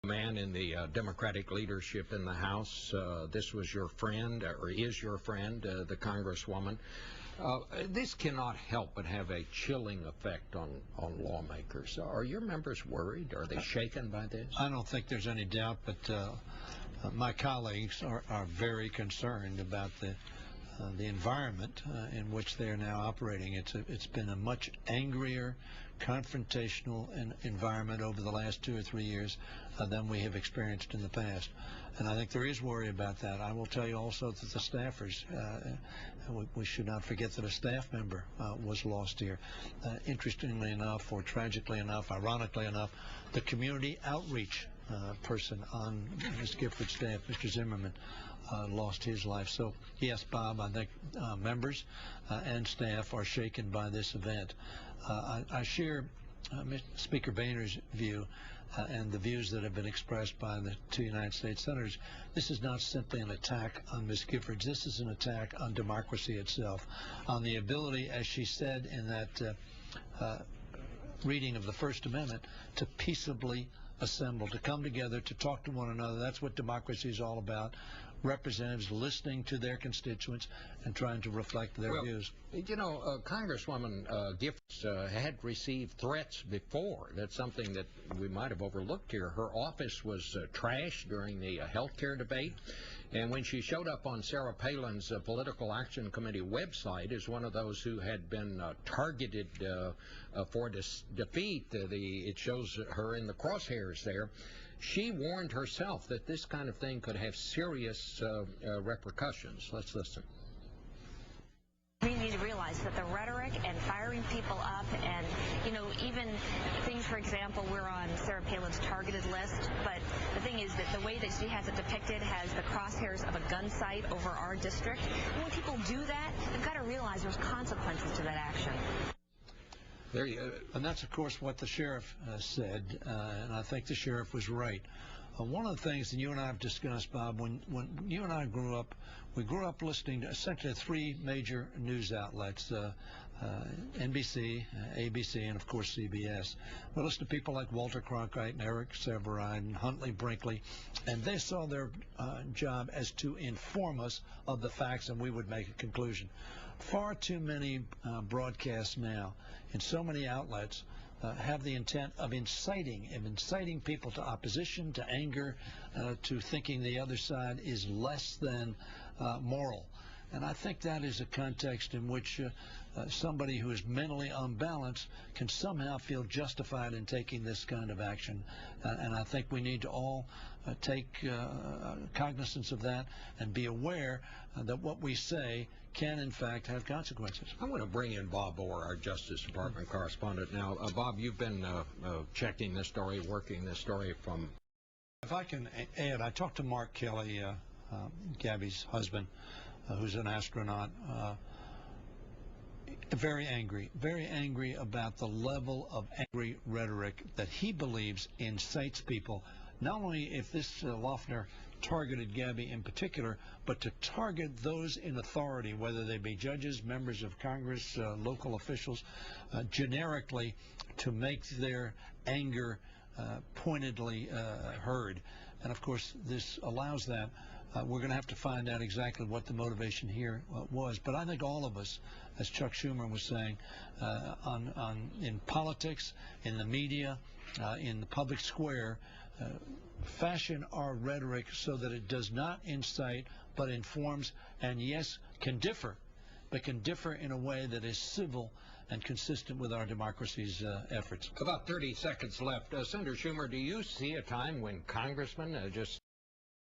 Man in the Democratic leadership in the House. This was your friend, or is your friend, the Congresswoman. This cannot help but have a chilling effect on lawmakers. Are your members worried? Are they shaken by this? I don't think there's any doubt, but my colleagues are very concerned about the environment in which they are now operating. It's been a much angrier, confrontational environment over the last 2 or 3 years than we have experienced in the past. And I think there is worry about that. I will tell you also that the staffers, we should not forget that a staff member was lost here. Interestingly enough, or tragically enough, ironically enough, the community outreach person on Ms. Giffords' staff, Mr. Zimmerman, lost his life. So yes, Bob, I think members and staff are shaken by this event. I share Speaker Boehner's view and the views that have been expressed by the 2 United States senators. This is not simply an attack on Ms. Giffords. This is an attack on democracy itself, on the ability, as she said in that reading of the First Amendment, to peaceably assemble, to come together, to talk to one another. That's what democracy is all about. Representatives listening to their constituents and trying to reflect their views. You know, Congresswoman Giffords had received threats before. That's something that we might have overlooked here. Her office was trashed during the health care debate. And when she showed up on Sarah Palin's Political Action Committee website as one of those who had been targeted for defeat, it shows her in the crosshairs there. She warned herself that this kind of thing could have serious repercussions. Let's listen. We need to realize that the rhetoric and firing people up and, you know, even things, for example, we're on Sarah Palin's targeted list, but the thing is that the way that she has it depicted has the crosshairs of a gun sight over our district. And when people do that, they've got to realize there's consequences to that action. And that's, of course, what the sheriff said, and I think the sheriff was right. One of the things that you and I have discussed, Bob, when you and I grew up, we grew up listening to essentially 3 major news outlets, NBC, ABC, and, of course, CBS. We listened to people like Walter Cronkite and Eric Severide and Huntley Brinkley, and they saw their job as to inform us of the facts, and we would make a conclusion. Far too many broadcasts now in so many outlets have the intent of inciting people to opposition, to anger, to thinking the other side is less than moral. And I think that is a context in which somebody who is mentally unbalanced can somehow feel justified in taking this kind of action. And I think we need to all take cognizance of that and be aware that what we say can, in fact, have consequences. I want to bring in Bob Orr, our Justice Department correspondent. Now, Bob, you've been checking this story, working this story from... If I can add, I talked to Mark Kelly, Gabby's husband, who's an astronaut, very angry about the level of angry rhetoric that he believes incites people, not only if this Loeffner targeted Gabby in particular, but to target those in authority, whether they be judges, members of Congress, local officials, generically, to make their anger pointedly heard. And of course, this allows that. We're going to have to find out exactly what the motivation here was. But I think all of us, as Chuck Schumer was saying, in politics, in the media, in the public square, fashion our rhetoric so that it does not incite but informs, and yes, can differ, but can differ in a way that is civil and consistent with our democracy's efforts. About 30 seconds left. Senator Schumer, do you see a time when congressmen just